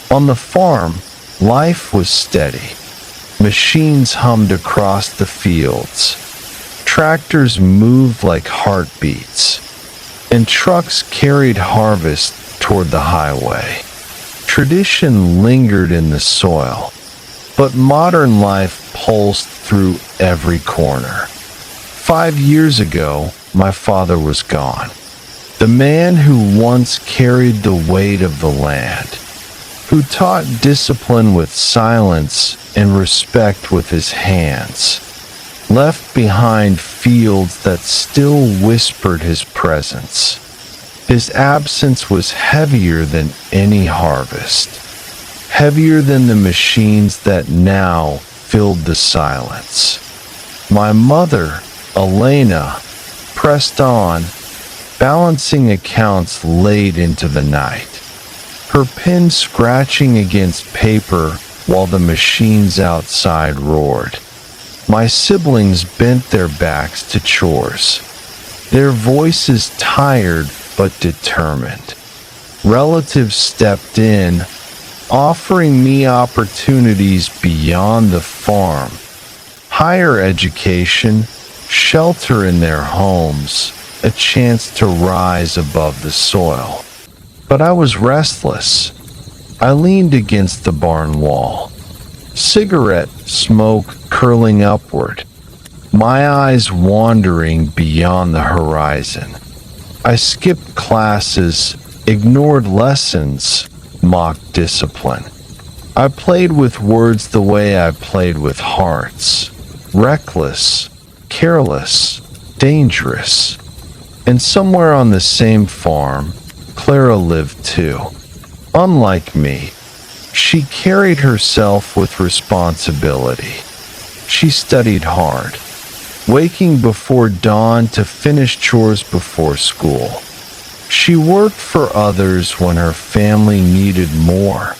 On the farm, life was steady. Machines hummed across the fields. Tractors moved like heartbeats, and trucks carried harvest toward the highway. Tradition lingered in the soil, but modern life pulsed through every corner. 5 years ago, my father was gone. The man who once carried the weight of the land, who taught discipline with silence and respect with his hands, left behind fields that still whispered his presence. His absence was heavier than any harvest, heavier than the machines that now filled the silence. My mother, Elena, pressed on, balancing accounts late into the night, her pen scratching against paper while the machines outside roared. My siblings bent their backs to chores, their voices tired but determined. Relatives stepped in, offering me opportunities beyond the farm, higher education, shelter in their homes, a chance to rise above the soil. But I was restless. I leaned against the barn wall, cigarette smoke curling upward, my eyes wandering beyond the horizon. I skipped classes, ignored lessons, mocked discipline. I played with words the way I played with hearts, reckless, careless, dangerous. And somewhere on the same farm, Clara lived too. Unlike me, she carried herself with responsibility. She studied hard, waking before dawn to finish chores before school. She worked for others when her family needed more,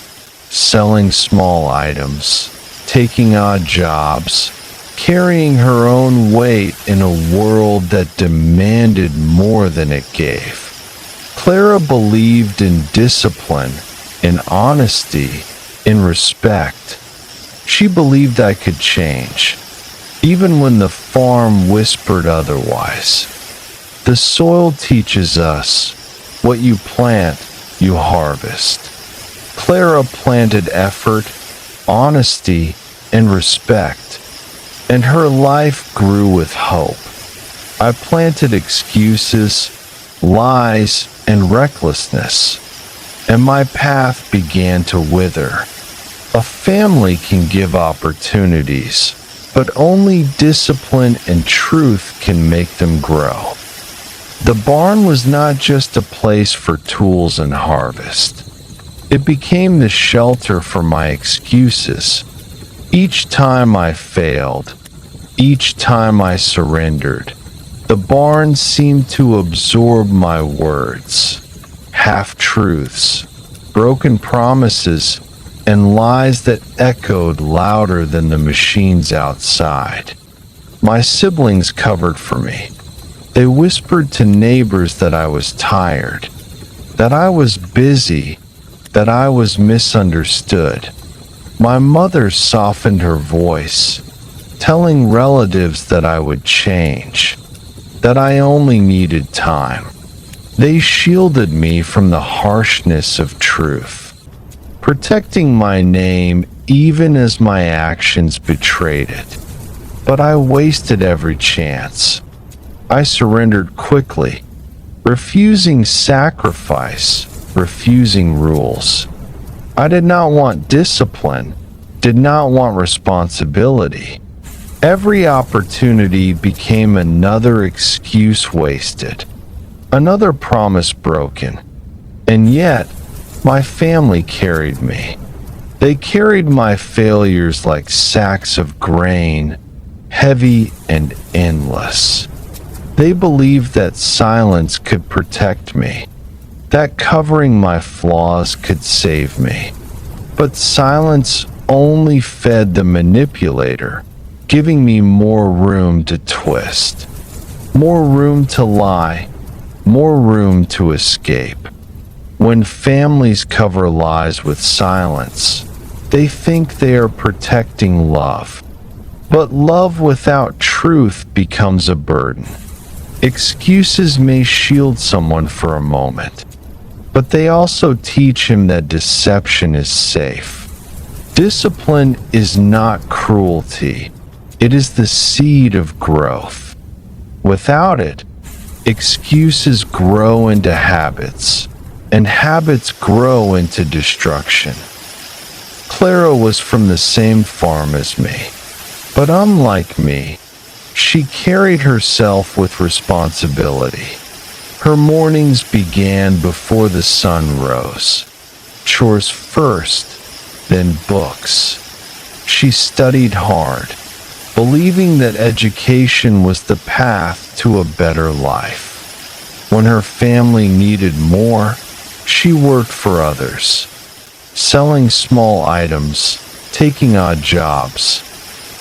selling small items, taking odd jobs, carrying her own weight in a world that demanded more than it gave. Clara believed in discipline, in honesty, in respect. She believed I could change, even when the farm whispered otherwise. The soil teaches us, what you plant, you harvest. Clara planted effort, honesty, and respect, and her life grew with hope. I planted excuses, lies, and recklessness, and my path began to wither. A family can give opportunities, but only discipline and truth can make them grow. The barn was not just a place for tools and harvest. It became the shelter for my excuses. Each time I failed, each time I surrendered, the barn seemed to absorb my words, half-truths, broken promises, and lies that echoed louder than the machines outside. My siblings covered for me. They whispered to neighbors that I was tired, that I was busy, that I was misunderstood. My mother softened her voice, telling relatives that I would change, that I only needed time. They shielded me from the harshness of truth, protecting my name even as my actions betrayed it. But I wasted every chance. I surrendered quickly, refusing sacrifice, refusing rules. I did not want discipline, did not want responsibility. Every opportunity became another excuse wasted, another promise broken. And yet, my family carried me. They carried my failures like sacks of grain, heavy and endless. They believed that silence could protect me, that covering my flaws could save me. But silence only fed the manipulator, giving me more room to twist, more room to lie, more room to escape. When families cover lies with silence, they think they are protecting love. But love without truth becomes a burden. Excuses may shield someone for a moment, but they also teach him that deception is safe. Discipline is not cruelty. It is the seed of growth. Without it, excuses grow into habits, and habits grow into destruction. Clara was from the same farm as me, but unlike me, she carried herself with responsibility. Her mornings began before the sun rose. Chores first, then books. She studied hard, believing that education was the path to a better life. When her family needed more, she worked for others, selling small items, taking odd jobs,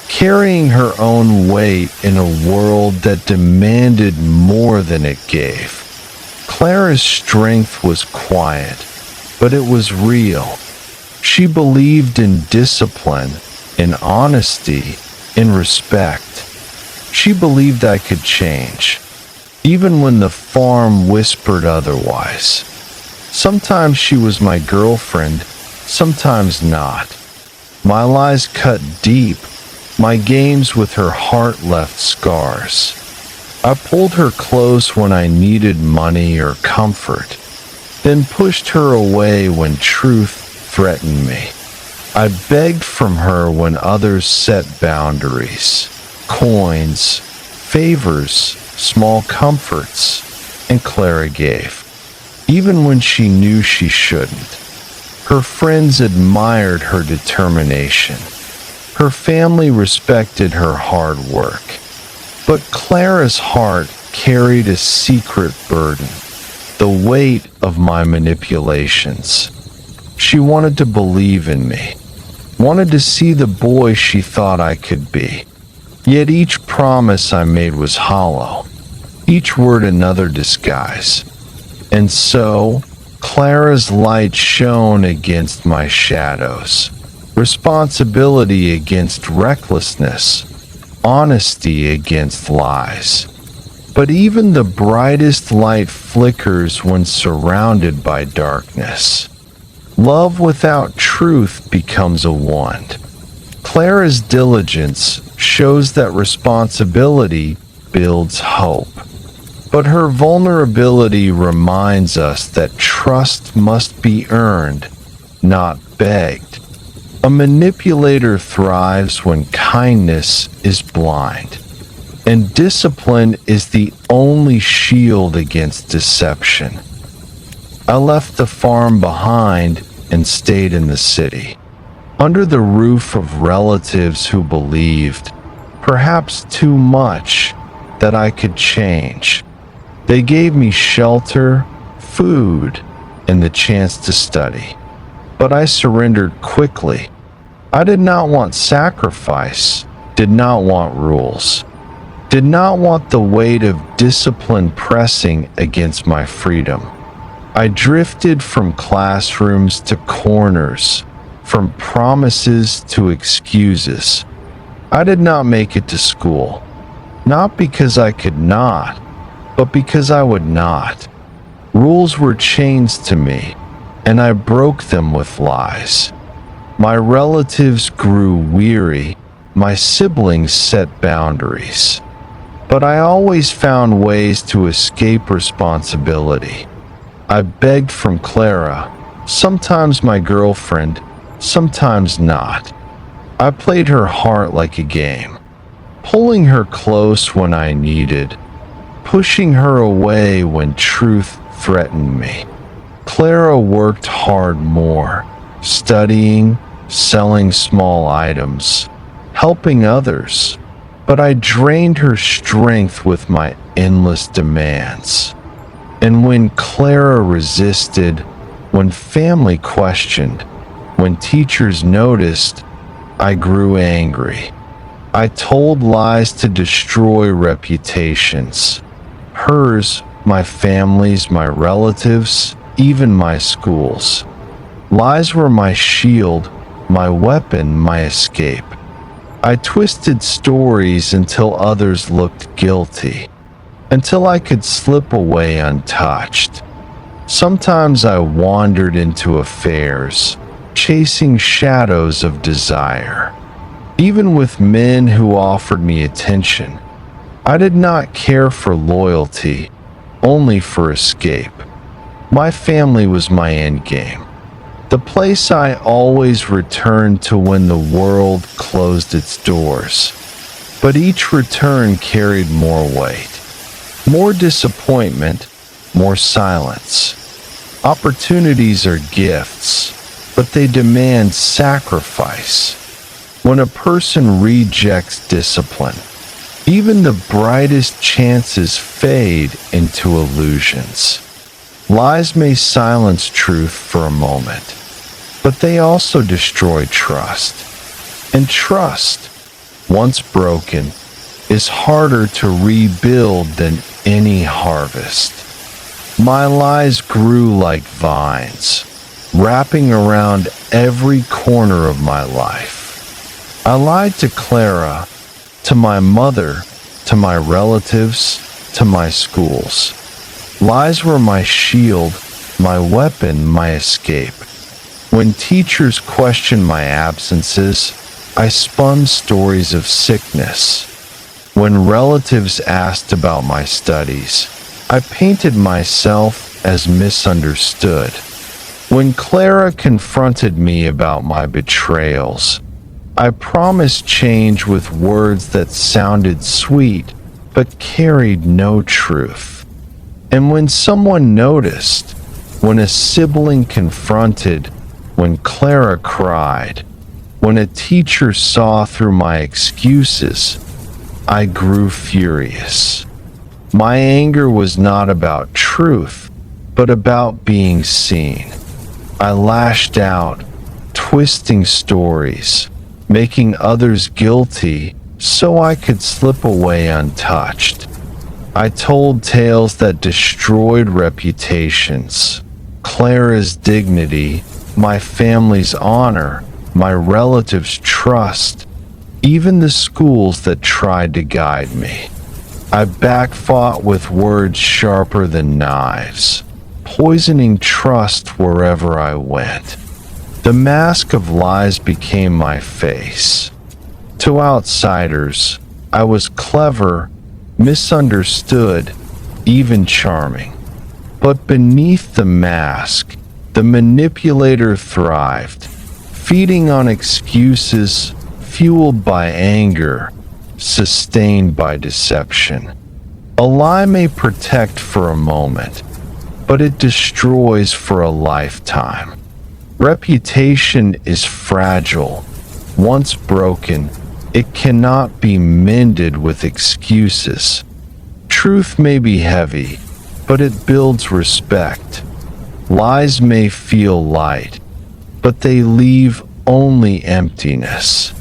carrying her own weight in a world that demanded more than it gave. Clara's strength was quiet, but it was real. She believed in discipline, in honesty, in respect. She believed I could change, even when the farm whispered otherwise. Sometimes she was my girlfriend, sometimes not. My lies cut deep. My games with her heart left scars. I pulled her close when I needed money or comfort, then pushed her away when truth threatened me. I begged from her when others set boundaries, coins, favors, small comforts, and Clara gave, even when she knew she shouldn't. Her friends admired her determination. Her family respected her hard work. But Clara's heart carried a secret burden, the weight of my manipulations. She wanted to believe in me, wanted to see the boy she thought I could be. Yet each promise I made was hollow, each word another disguise. And so, Clara's light shone against my shadows, responsibility against recklessness, honesty against lies. But even the brightest light flickers when surrounded by darkness. Love without truth becomes a wand. Clara's diligence shows that responsibility builds hope. But her vulnerability reminds us that trust must be earned, not begged. A manipulator thrives when kindness is blind, and discipline is the only shield against deception. I left the farm behind and stayed in the city, under the roof of relatives who believed, perhaps too much, that I could change. They gave me shelter, food, and the chance to study. But I surrendered quickly. I did not want sacrifice, did not want rules, did not want the weight of discipline pressing against my freedom. I drifted from classrooms to corners, from promises to excuses. I did not make it to school, not because I could not, but because I would not. Rules were chains to me, and I broke them with lies. My relatives grew weary, my siblings set boundaries. But I always found ways to escape responsibility. I begged from Clara, sometimes my girlfriend, sometimes not. I played her heart like a game, pulling her close when I needed, pushing her away when truth threatened me. Clara worked hard more, studying, selling small items, helping others, but I drained her strength with my endless demands. And when Clara resisted, when family questioned, when teachers noticed, I grew angry. I told lies to destroy reputations. Hers, my family's, my relatives, even my schools. Lies were my shield, my weapon, my escape. I twisted stories until others looked guilty, until I could slip away untouched. Sometimes I wandered into affairs, chasing shadows of desire. Even with men who offered me attention, I did not care for loyalty, only for escape. My family was my endgame, the place I always returned to when the world closed its doors. But each return carried more weight, more disappointment, more silence. Opportunities are gifts, but they demand sacrifice. When a person rejects discipline, even the brightest chances fade into illusions. Lies may silence truth for a moment, but they also destroy trust. And trust, once broken, is harder to rebuild than any harvest. My lies grew like vines, wrapping around every corner of my life. I lied to Clara, to my mother, to my relatives, to my schools. Lies were my shield, my weapon, my escape. When teachers questioned my absences, I spun stories of sickness. When relatives asked about my studies, I painted myself as misunderstood. When Clara confronted me about my betrayals, I promised change with words that sounded sweet but carried no truth. And when someone noticed, when a sibling confronted, when Clara cried, when a teacher saw through my excuses, I grew furious. My anger was not about truth, but about being seen. I lashed out, twisting stories, making others guilty so I could slip away untouched. I told tales that destroyed reputations, Clara's dignity, my family's honor, my relatives' trust, even the schools that tried to guide me. I backfought with words sharper than knives, poisoning trust wherever I went. The mask of lies became my face. To outsiders, I was clever, misunderstood, even charming. But beneath the mask, the manipulator thrived, feeding on excuses, fueled by anger, sustained by deception. A lie may protect for a moment, but it destroys for a lifetime. Reputation is fragile. Once broken, it cannot be mended with excuses. Truth may be heavy, but it builds respect. Lies may feel light, but they leave only emptiness.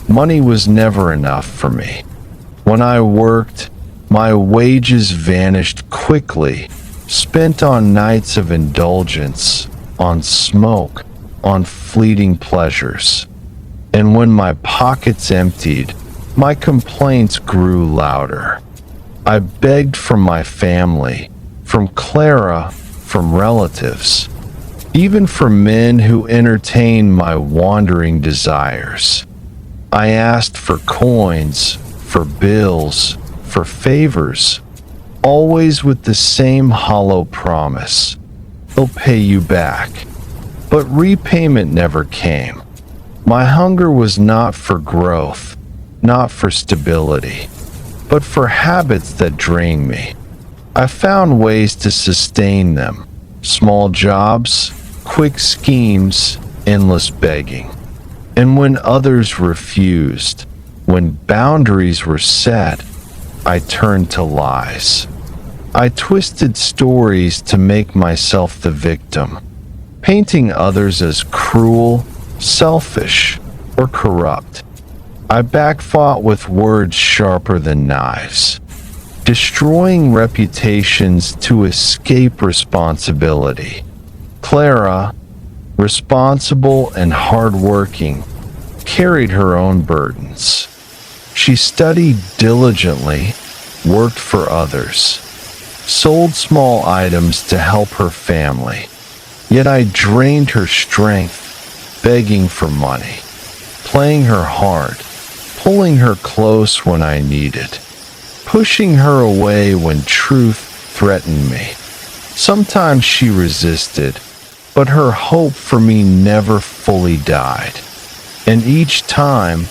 Money was never enough for me. When I worked, my wages vanished quickly, spent on nights of indulgence, on smoke, on fleeting pleasures. And when my pockets emptied, my complaints grew louder. I begged from my family, from Clara, from relatives, even from men who entertained my wandering desires. I asked for coins, for bills, for favors, always with the same hollow promise: they'll pay you back. But repayment never came. My hunger was not for growth, not for stability, but for habits that drained me. I found ways to sustain them: small jobs, quick schemes, endless begging. And when others refused, when boundaries were set, I turned to lies. I twisted stories to make myself the victim, painting others as cruel, selfish, or corrupt. I backfought with words sharper than knives. destroying reputations to escape responsibility. Clara, responsible and hardworking, carried her own burdens. She studied diligently, worked for others, sold small items to help her family. Yet I drained her strength, begging for money, playing her hard, pulling her close when I needed, pushing her away when truth threatened me. Sometimes she resisted, but her hope for me never fully died. And each time,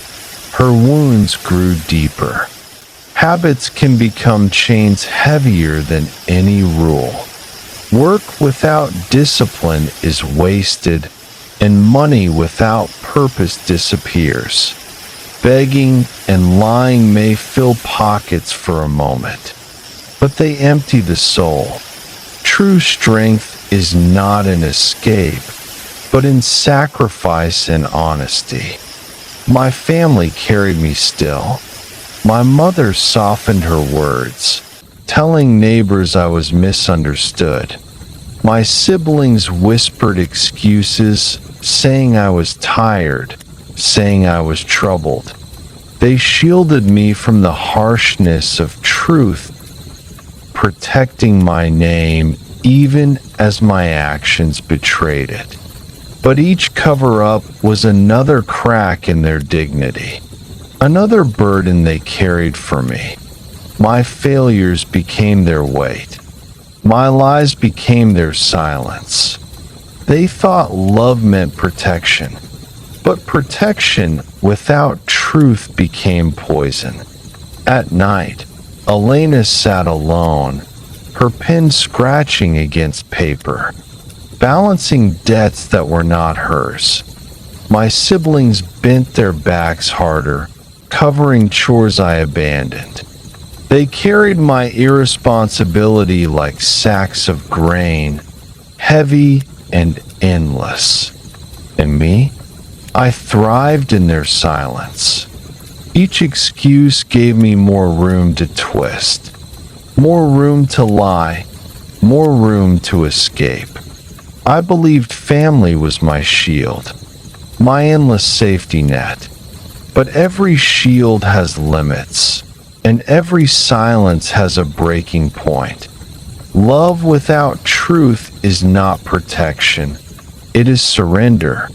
her wounds grew deeper. Habits can become chains heavier than any rule. Work without discipline is wasted, and money without purpose disappears. Begging and lying may fill pockets for a moment, but they empty the soul. True strength is not in escape, but in sacrifice and honesty. My family carried me still. My mother softened her words, telling neighbors I was misunderstood. My siblings whispered excuses, saying I was tired, saying I was troubled. They shielded me from the harshness of truth, protecting my name even as my actions betrayed it. But each cover-up was another crack in their dignity, another burden they carried for me. My failures became their weight. My lies became their silence. They thought love meant protection, but protection without truth became poison. At night, Elena sat alone, her pen scratching against paper, balancing debts that were not hers. My siblings bent their backs harder, covering chores I abandoned. They carried my irresponsibility like sacks of grain, heavy and endless. And me? I thrived in their silence. Each excuse gave me more room to twist, more room to lie, more room to escape. I believed family was my shield, my endless safety net. But every shield has limits, and every silence has a breaking point. Love without truth is not protection, it is surrender.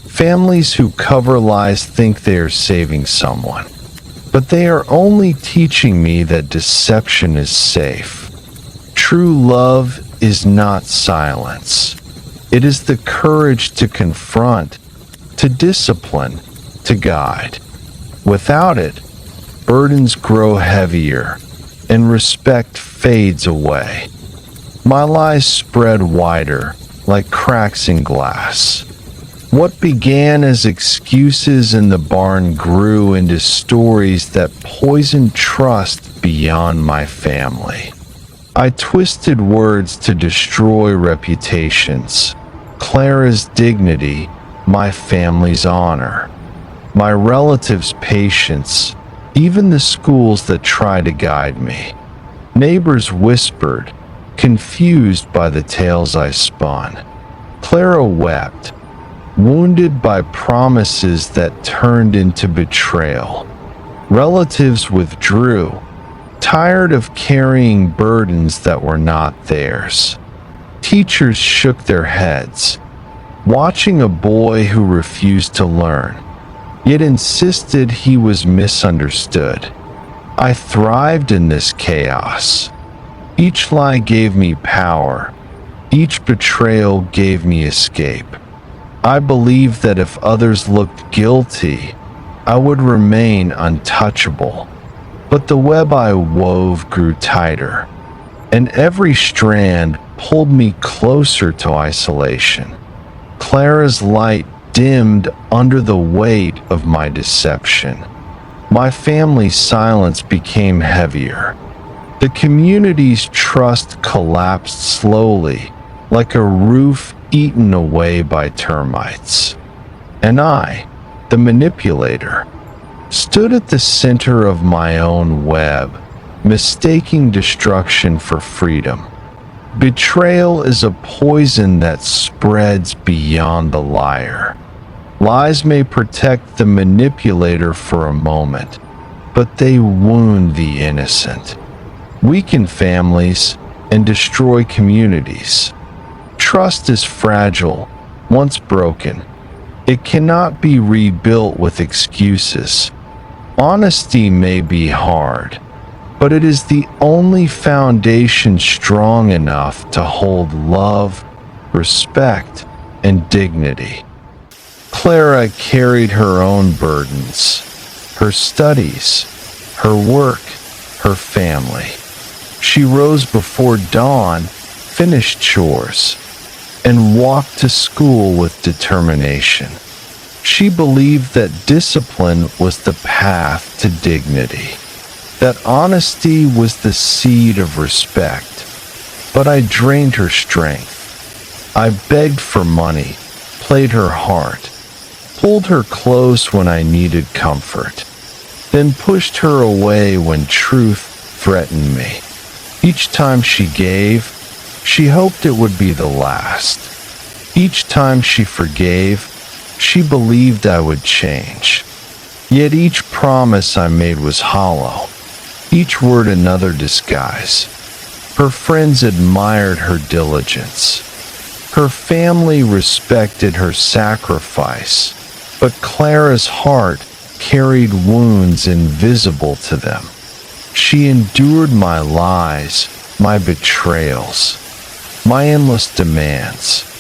Families who cover lies think they are saving someone, but they are only teaching me that deception is safe. True love is not silence. It is the courage to confront, to discipline, to guide. Without it, burdens grow heavier and respect fades away. My lies spread wider like cracks in glass. What began as excuses in the barn grew into stories that poisoned trust beyond my family. I twisted words to destroy reputations, Clara's dignity, my family's honor, my relatives' patience, even the schools that try to guide me. Neighbors whispered, confused by the tales I spun. Clara wept, wounded by promises that turned into betrayal. Relatives withdrew, tired of carrying burdens that were not theirs. Teachers shook their heads, watching a boy who refused to learn, yet insisted he was misunderstood. I thrived in this chaos. Each lie gave me power. Each betrayal gave me escape. I believed that if others looked guilty, I would remain untouchable. But the web I wove grew tighter, and every strand pulled me closer to isolation. Clara's light dimmed under the weight of my deception. My family's silence became heavier. The community's trust collapsed slowly, like a roof eaten away by termites. And I, the manipulator, stood at the center of my own web, mistaking destruction for freedom. Betrayal is a poison that spreads beyond the liar. Lies may protect the manipulator for a moment, but they wound the innocent, weaken families, and destroy communities. Trust is fragile, once broken. It cannot be rebuilt with excuses. Honesty may be hard, but it is the only foundation strong enough to hold love, respect, and dignity. Clara carried her own burdens, her studies, her work, her family. She rose before dawn, finished chores, and walked to school with determination. She believed that discipline was the path to dignity, that honesty was the seed of respect. But I drained her strength. I begged for money, played her heart, pulled her close when I needed comfort, then pushed her away when truth threatened me. Each time she gave, she hoped it would be the last. Each time she forgave, she believed I would change. Yet each promise I made was hollow, each word another disguise. Her friends admired her diligence. Her family respected her sacrifice, but Clara's heart carried wounds invisible to them. She endured my lies, my betrayals, my endless demands.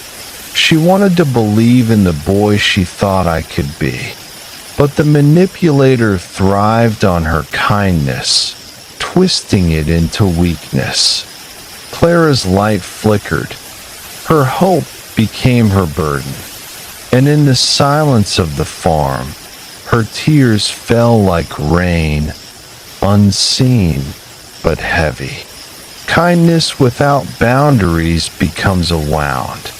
She wanted to believe in the boy she thought I could be, but the manipulator thrived on her kindness, twisting it into weakness. Clara's light flickered. Her hope became her burden, and in the silence of the farm, her tears fell like rain, unseen but heavy. Kindness without boundaries becomes a wound.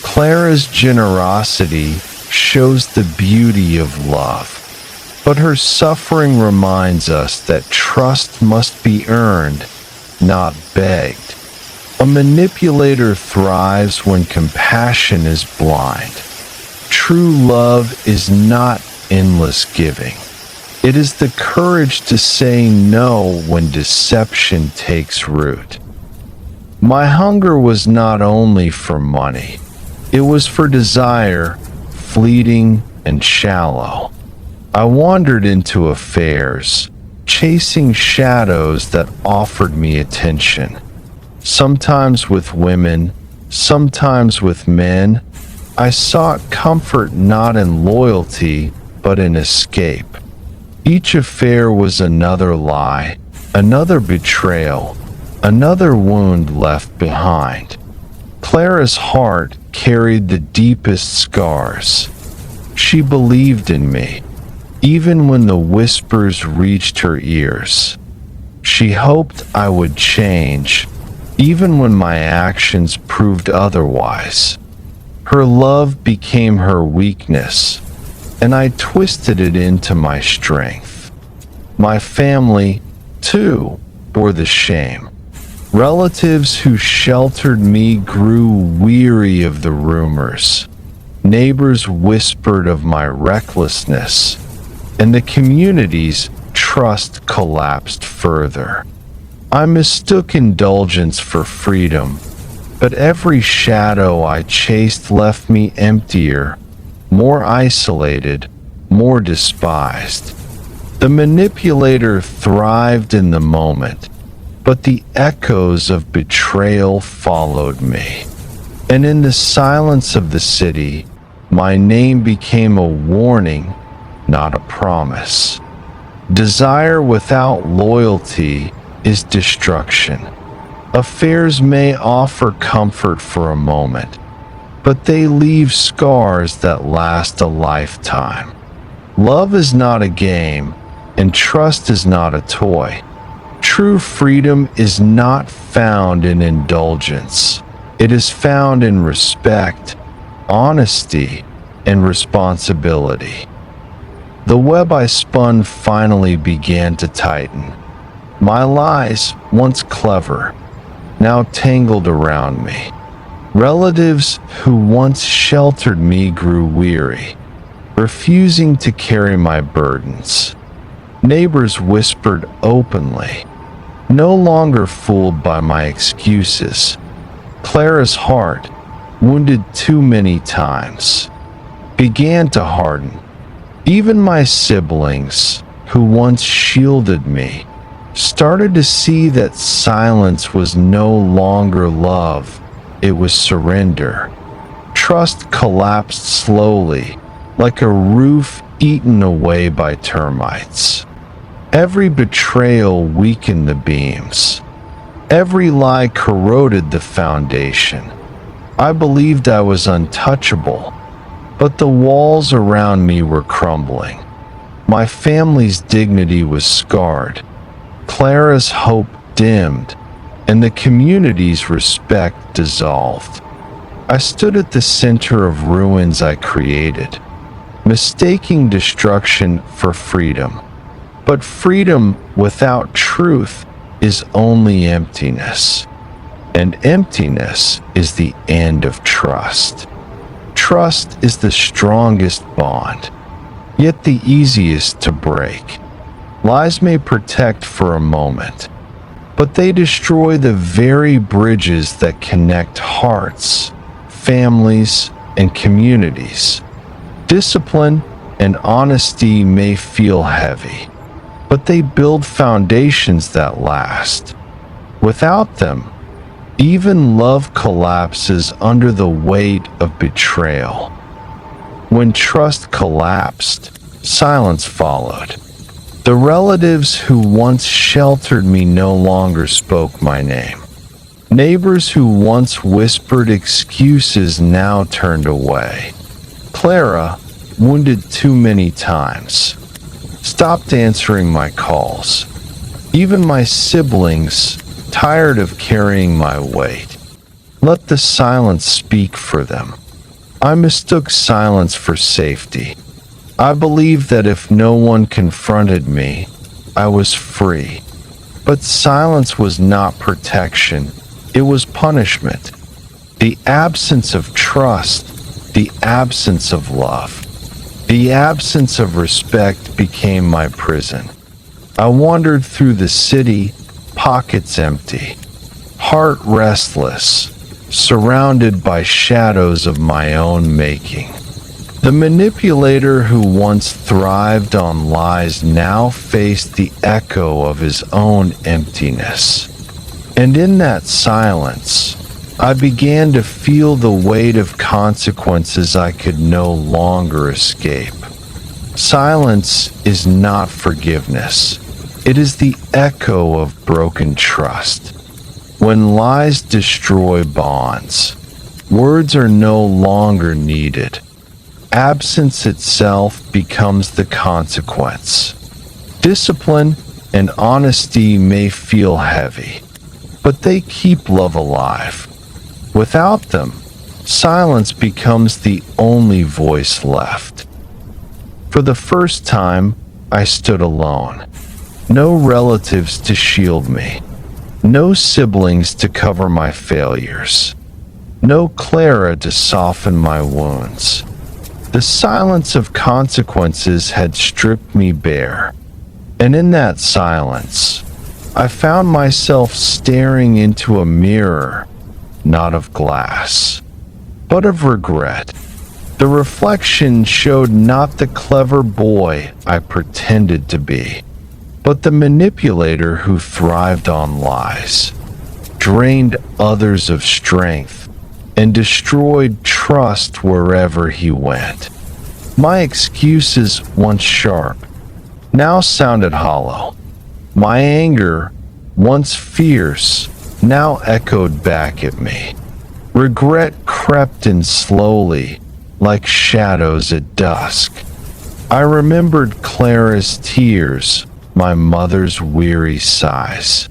Clara's generosity shows the beauty of love, but her suffering reminds us that trust must be earned, not begged. A manipulator thrives when compassion is blind. True love is not endless giving. It is the courage to say no when deception takes root. My hunger was not only for money. It was for desire, fleeting and shallow. I wandered into affairs, chasing shadows that offered me attention. Sometimes with women, sometimes with men. I sought comfort not in loyalty, but in escape. Each affair was another lie, another betrayal, another wound left behind. Clara's heart carried the deepest scars. She believed in me, even when the whispers reached her ears. She hoped I would change, even when my actions proved otherwise. Her love became her weakness, and I twisted it into my strength. My family, too, bore the shame. Relatives who sheltered me grew weary of the rumors. Neighbors whispered of my recklessness, and the community's trust collapsed further. I mistook indulgence for freedom, but every shadow I chased left me emptier, more isolated, more despised. The manipulator thrived in the moment, but the echoes of betrayal followed me. And in the silence of the city, my name became a warning, not a promise. Desire without loyalty is destruction. Affairs may offer comfort for a moment, but they leave scars that last a lifetime. Love is not a game, and trust is not a toy. True freedom is not found in indulgence. It is found in respect, honesty, and responsibility. The web I spun finally began to tighten. My lies, once clever, now tangled around me. Relatives who once sheltered me grew weary, refusing to carry my burdens. Neighbors whispered openly, no longer fooled by my excuses. Clara's heart, wounded too many times, began to harden. Even my siblings, who once shielded me, started to see that silence was no longer love, it was surrender. Trust collapsed slowly, like a roof eaten away by termites. Every betrayal weakened the beams. Every lie corroded the foundation. I believed I was untouchable, but the walls around me were crumbling. My family's dignity was scarred. Clara's hope dimmed, and the community's respect dissolved. I stood at the center of ruins I created, mistaking destruction for freedom. But freedom without truth is only emptiness, and emptiness is the end of trust. Trust is the strongest bond, yet the easiest to break. Lies may protect for a moment, but they destroy the very bridges that connect hearts, families, and communities. Discipline and honesty may feel heavy, but they build foundations that last. Without them, even love collapses under the weight of betrayal. When trust collapsed, silence followed. The relatives who once sheltered me no longer spoke my name. Neighbors who once whispered excuses now turned away. Clara, wounded too many times, stopped answering my calls. Even my siblings, tired of carrying my weight, let the silence speak for them. I mistook silence for safety. I believed that if no one confronted me, I was free. But silence was not protection, it was punishment. The absence of trust, the absence of love, the absence of respect became my prison. I wandered through the city, pockets empty, heart restless, surrounded by shadows of my own making. The manipulator who once thrived on lies now faced the echo of his own emptiness. And in that silence, I began to feel the weight of consequences I could no longer escape. Silence is not forgiveness. It is the echo of broken trust. When lies destroy bonds, words are no longer needed. Absence itself becomes the consequence. Discipline and honesty may feel heavy, but they keep love alive. Without them, silence becomes the only voice left. For the first time, I stood alone. No relatives to shield me. No siblings to cover my failures. No Clara to soften my wounds. The silence of consequences had stripped me bare, and in that silence, I found myself staring into a mirror, not of glass, but of regret. The reflection showed not the clever boy I pretended to be, but the manipulator who thrived on lies, drained others of strength, and destroyed trust wherever he went. My excuses, once sharp, now sounded hollow. My anger, once fierce, now echoed back at me. Regret crept in slowly, like shadows at dusk. I remembered Clara's tears, my mother's weary sighs,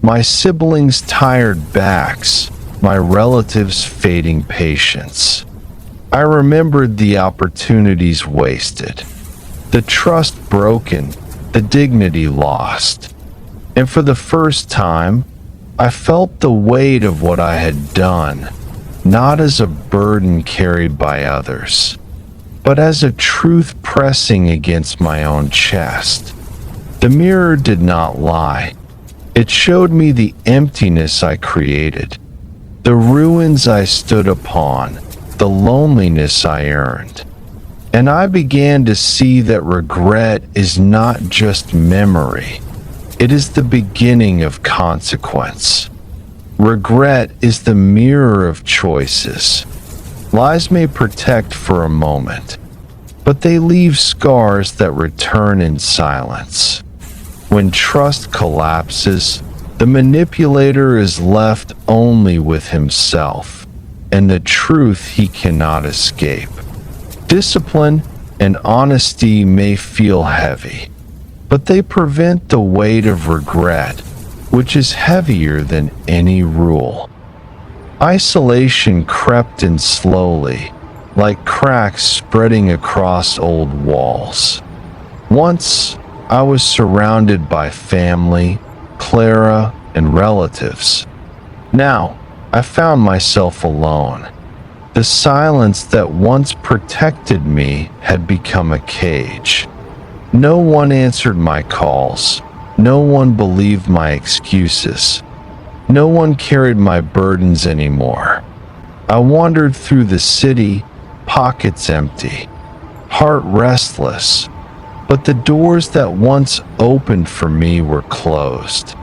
my siblings' tired backs, my relatives' fading patience. I remembered the opportunities wasted, the trust broken, the dignity lost. And for the first time, I felt the weight of what I had done, not as a burden carried by others, but as a truth pressing against my own chest. The mirror did not lie. It showed me the emptiness I created, the ruins I stood upon, the loneliness I earned. And I began to see that regret is not just memory. It is the beginning of consequence. Regret is the mirror of choices. Lies may protect for a moment, but they leave scars that return in silence. When trust collapses, the manipulator is left only with himself and the truth he cannot escape. Discipline and honesty may feel heavy, but they prevent the weight of regret, which is heavier than any rule. Isolation crept in slowly, like cracks spreading across old walls. Once, I was surrounded by family, Clara, and relatives. Now, I found myself alone. The silence that once protected me had become a cage. No one answered my calls. No one believed my excuses. No one carried my burdens anymore. I wandered through the city, pockets empty, heart restless, but the doors that once opened for me were closed.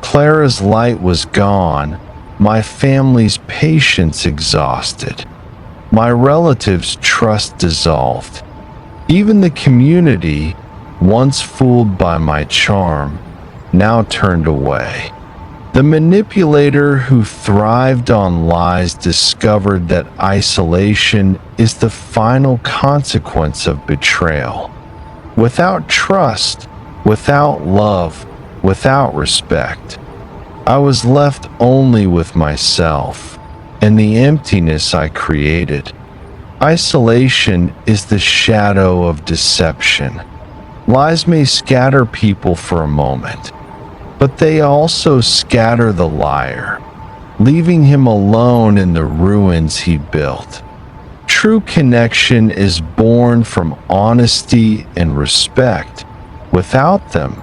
Clara's light was gone, my family's patience exhausted, my relatives' trust dissolved. Even the community, once fooled by my charm, now turned away. The manipulator who thrived on lies discovered that isolation is the final consequence of betrayal. Without trust, without love, without respect, I was left only with myself and the emptiness I created. Isolation is the shadow of deception. Lies may scatter people for a moment, but they also scatter the liar, leaving him alone in the ruins he built. True connection is born from honesty and respect. Without them,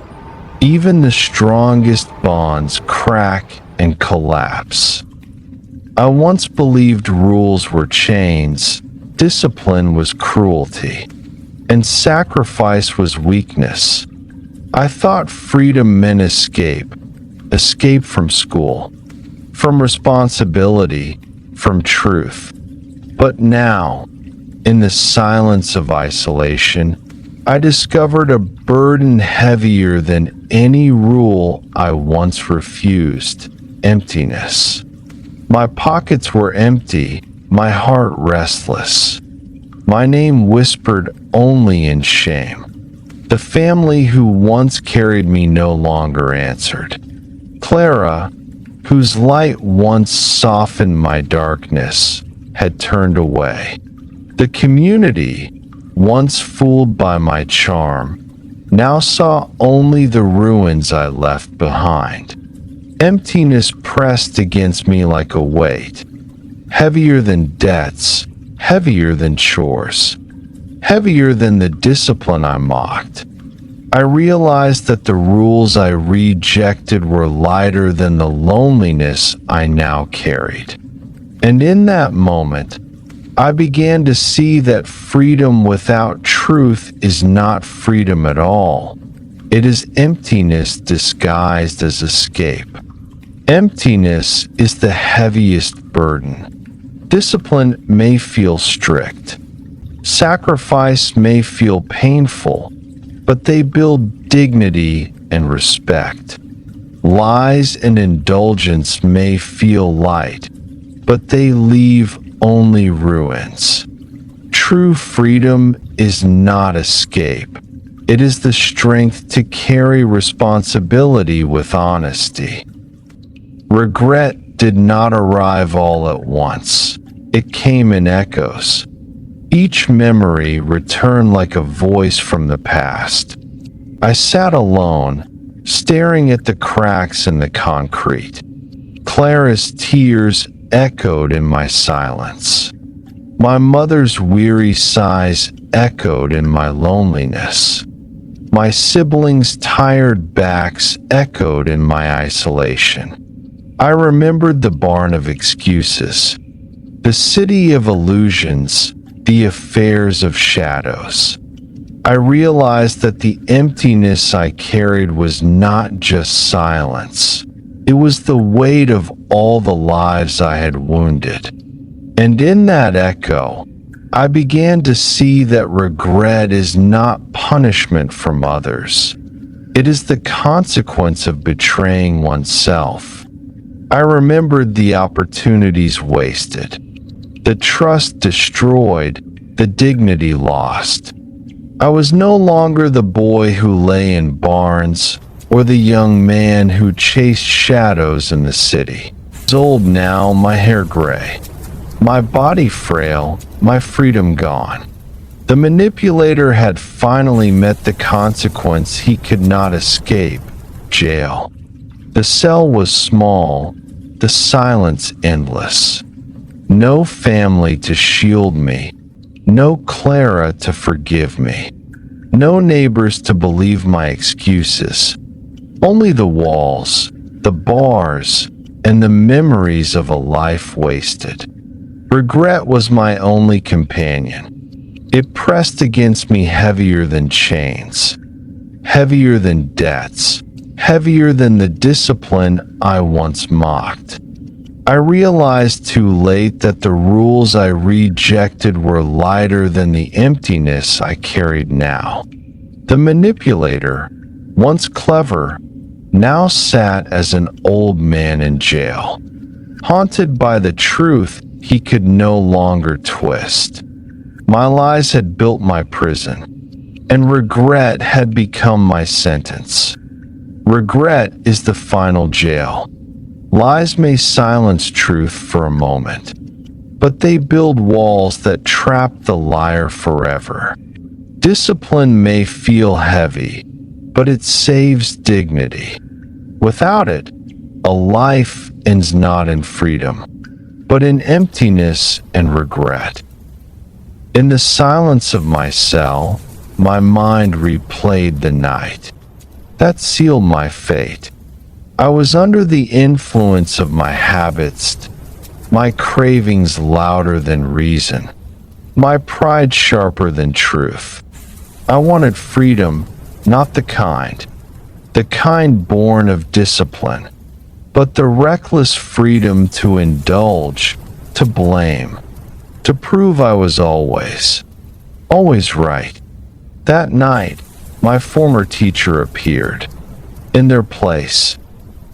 even the strongest bonds crack and collapse. I once believed rules were chains, discipline was cruelty, and sacrifice was weakness. I thought freedom meant escape from school, from responsibility, from truth. But now, in the silence of isolation, I discovered a burden heavier than any rule I once refused: emptiness. My pockets were empty, my heart restless. My name whispered only in shame. The family who once carried me no longer answered. Clara, whose light once softened my darkness, had turned away. The community, once fooled by my charm, now saw only the ruins I left behind. Emptiness pressed against me like a weight, heavier than debts, heavier than chores, heavier than the discipline I mocked. I realized that the rules I rejected were lighter than the loneliness I now carried. And in that moment, I began to see that freedom without truth is not freedom at all. It is emptiness disguised as escape. Emptiness is the heaviest burden. Discipline may feel strict. Sacrifice may feel painful, but they build dignity and respect. Lies and indulgence may feel light, but they leave only ruins. True freedom is not escape. It is the strength to carry responsibility with honesty. Regret did not arrive all at once. It came in echoes. Each memory returned like a voice from the past. I sat alone, staring at the cracks in the concrete. Clara's tears echoed in my silence. My mother's weary sighs echoed in my loneliness. My siblings' tired backs echoed in my isolation. I remembered the barn of excuses, the city of illusions, the affairs of shadows. I realized that the emptiness I carried was not just silence. It was the weight of all the lives I had wounded. And in that echo, I began to see that regret is not punishment from others. It is the consequence of betraying oneself. I remembered the opportunities wasted, the trust destroyed, the dignity lost. I was no longer the boy who lay in barns or the young man who chased shadows in the city. I was old now, my hair gray, my body frail, my freedom gone. The manipulator had finally met the consequence he could not escape: jail. The cell was small, the silence endless. No family to shield me, no Clara to forgive me, no neighbors to believe my excuses. Only the walls, the bars, and the memories of a life wasted. Regret was my only companion. It pressed against me heavier than chains, heavier than debts, heavier than the discipline I once mocked. I realized too late that the rules I rejected were lighter than the emptiness I carried now. The manipulator, once clever, now sat as an old man in jail, haunted by the truth he could no longer twist. My lies had built my prison, and regret had become my sentence. Regret is the final jail. Lies may silence truth for a moment, but they build walls that trap the liar forever. Discipline may feel heavy, but it saves dignity. Without it, a life ends not in freedom, but in emptiness and regret. In the silence of my cell, my mind replayed the night. That sealed my fate. I was under the influence of my habits, my cravings louder than reason, my pride sharper than truth. I wanted freedom, not the kind born of discipline, but the reckless freedom to indulge, to blame, to prove I was always right. That night, my former teacher appeared. In their place,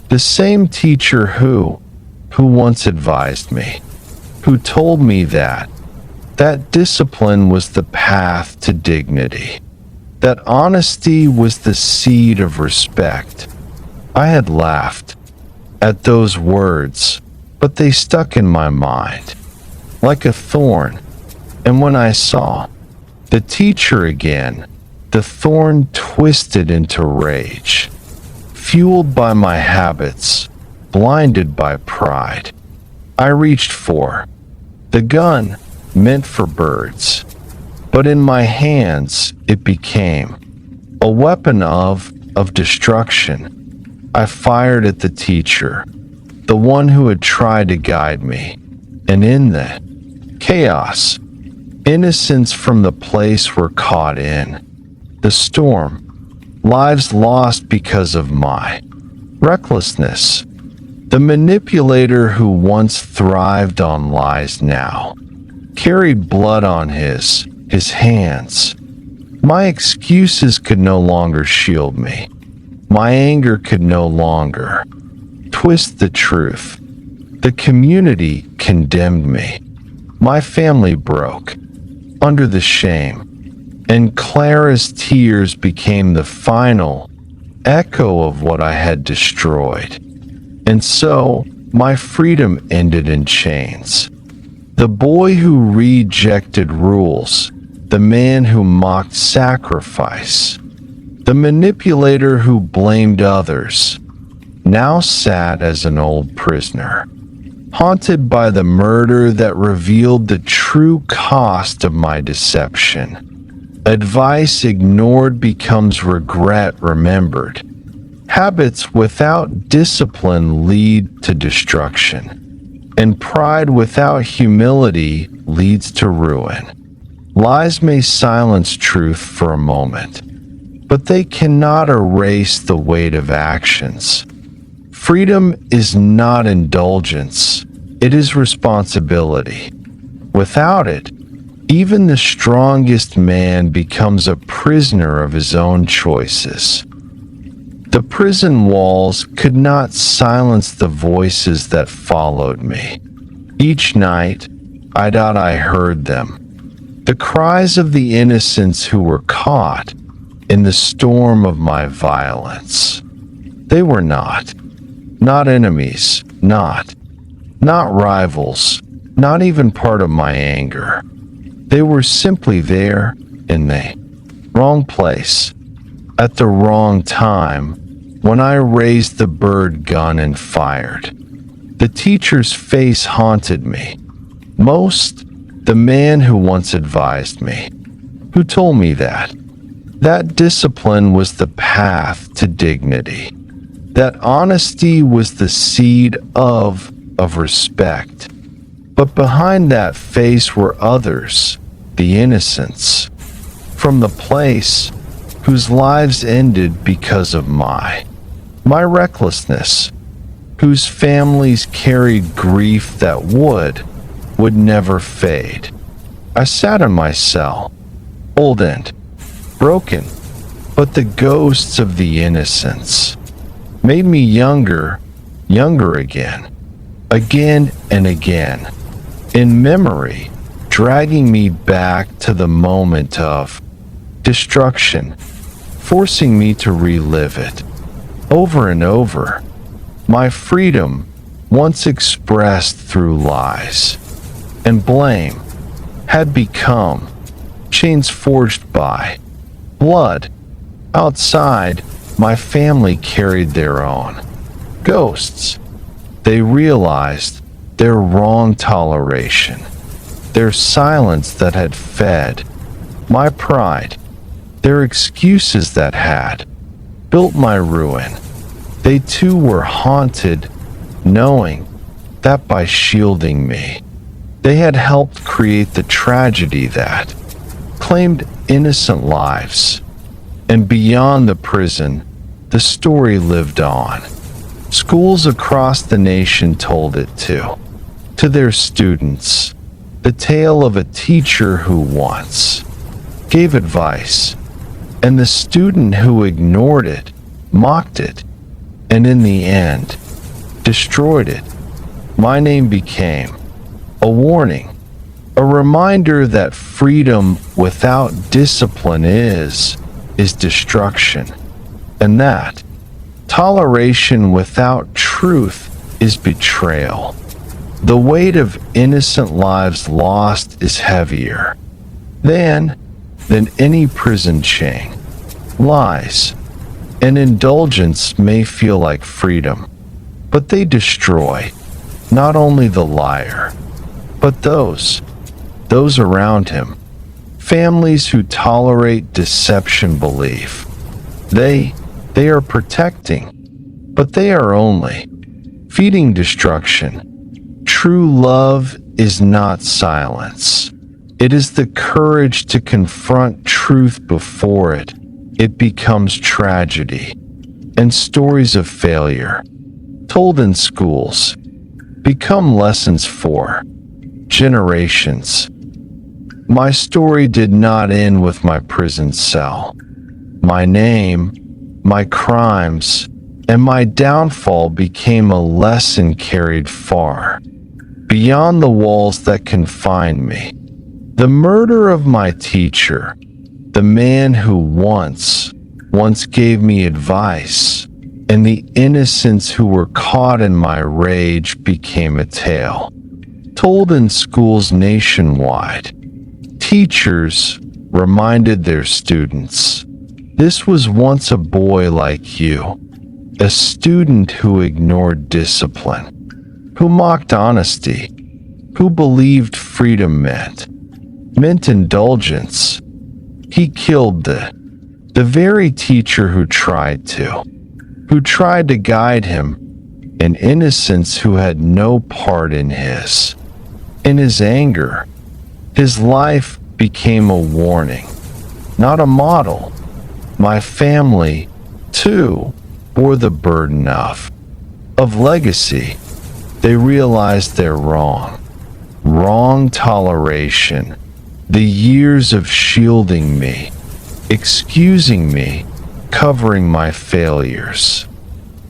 the same teacher who once advised me, who told me that discipline was the path to dignity, that honesty was the seed of respect. I had laughed at those words, but they stuck in my mind like a thorn. And when I saw the teacher again, the thorn twisted into rage. Fueled by my habits, blinded by pride, I reached for the gun meant for birds, but in my hands it became a weapon of destruction. I fired at the teacher, the one who had tried to guide me, and in the chaos, innocence from the place we're caught in, the storm, lives lost because of my recklessness. The manipulator who once thrived on lies now carried blood on his hands. My excuses could no longer shield me. My anger could no longer twist the truth. The community condemned me. My family broke under the shame. And Clara's tears became the final echo of what I had destroyed. And so, my freedom ended in chains. The boy who rejected rules, the man who mocked sacrifice, The manipulator who blamed others now sat as an old prisoner, haunted by the murder that revealed the true cost of my deception. Advice ignored becomes regret remembered. Habits without discipline lead to destruction, and pride without humility leads to ruin. Lies may silence truth for a moment, but they cannot erase the weight of actions. Freedom is not indulgence, it is responsibility. Without it, even the strongest man becomes a prisoner of his own choices. The prison walls could not silence the voices that followed me. Each night, I thought I heard them. The cries of the innocents who were caught in the storm of my violence. They were not enemies, not rivals, not even part of my anger. They were simply there in the wrong place, at the wrong time, when I raised the bird gun and fired. The teacher's face haunted me. Most, the man who once advised me, who told me that discipline was the path to dignity, that honesty was the seed of respect. But behind that face were others, the innocents, from the place whose lives ended because of my recklessness, whose families carried grief that would never fade. I sat in my cell, old and broken, but the ghosts of the innocents made me younger again and again, in memory, dragging me back to the moment of destruction, forcing me to relive it over and over. My freedom, once expressed through lies and blame, had become chains forged by blood. Outside, my family carried their own ghosts. They realized their wrong toleration, their silence that had fed my pride, their excuses that had built my ruin. They too were haunted, knowing that by shielding me, they had helped create the tragedy that claimed innocent lives. And beyond the prison, the story lived on. Schools across the nation told it too, to their students, the tale of a teacher who once gave advice, and the student who ignored it, mocked it, and in the end, destroyed it. My name became a warning, a reminder that freedom without discipline is destruction, and that toleration without truth is betrayal. The weight of innocent lives lost is heavier than any prison chain. Lies and indulgence may feel like freedom, but they destroy not only the liar, but those around him. Families who tolerate deception believe they are protecting, but they are only feeding destruction. True love is not silence. It is the courage to confront truth before it becomes tragedy. And stories of failure, told in schools, become lessons for generations. My story did not end with my prison cell. My name, my crimes, and my downfall became a lesson carried far beyond the walls that confined me. The murder of my teacher, the man who once gave me advice, and the innocents who were caught in my rage became a tale told in schools nationwide. Teachers reminded their students This was once a boy like you, a student who ignored discipline, who mocked honesty, who believed freedom meant indulgence. He killed the very teacher who tried to guide him, an innocence who had no part in his. In his anger, his life became a warning, not a model. My family, too, bore the burden of legacy. They realized their wrong toleration, the years of shielding me, excusing me, covering my failures.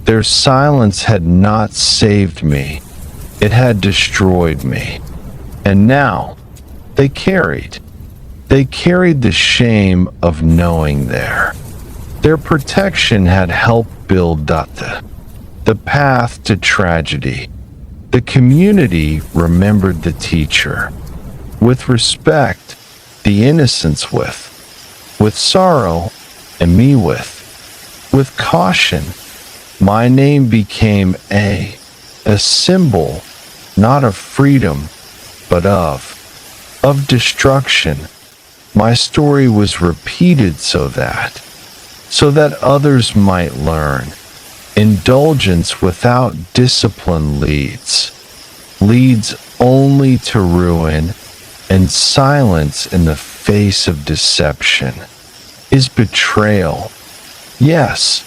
Their silence had not saved me, it had destroyed me. And now, they carried the shame of knowing their protection had helped build the path to tragedy. The community remembered the teacher with respect, the innocence with sorrow, and me with caution. My name became a symbol, not of freedom, but of destruction. My story was repeated so that others might learn. Indulgence without discipline leads only to ruin, and silence in the face of deception is betrayal. Yes,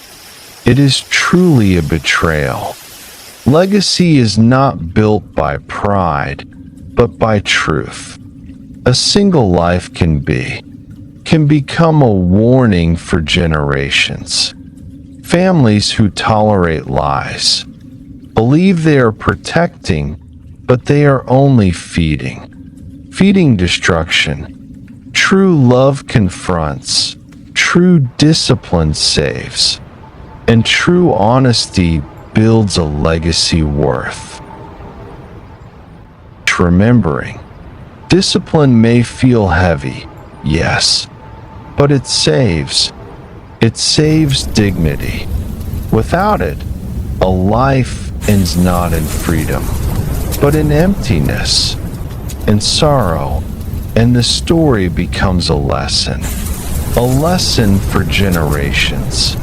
it is truly a betrayal. Legacy is not built by pride, but by truth. A single life can become a warning for generations. Families who tolerate lies believe they are protecting, but they are only feeding destruction. True love confronts, true discipline saves, and true honesty builds a legacy worth remembering. Discipline may feel heavy, yes, but it saves dignity. Without it, a life ends not in freedom, but in emptiness and sorrow, and the story becomes a lesson for generations.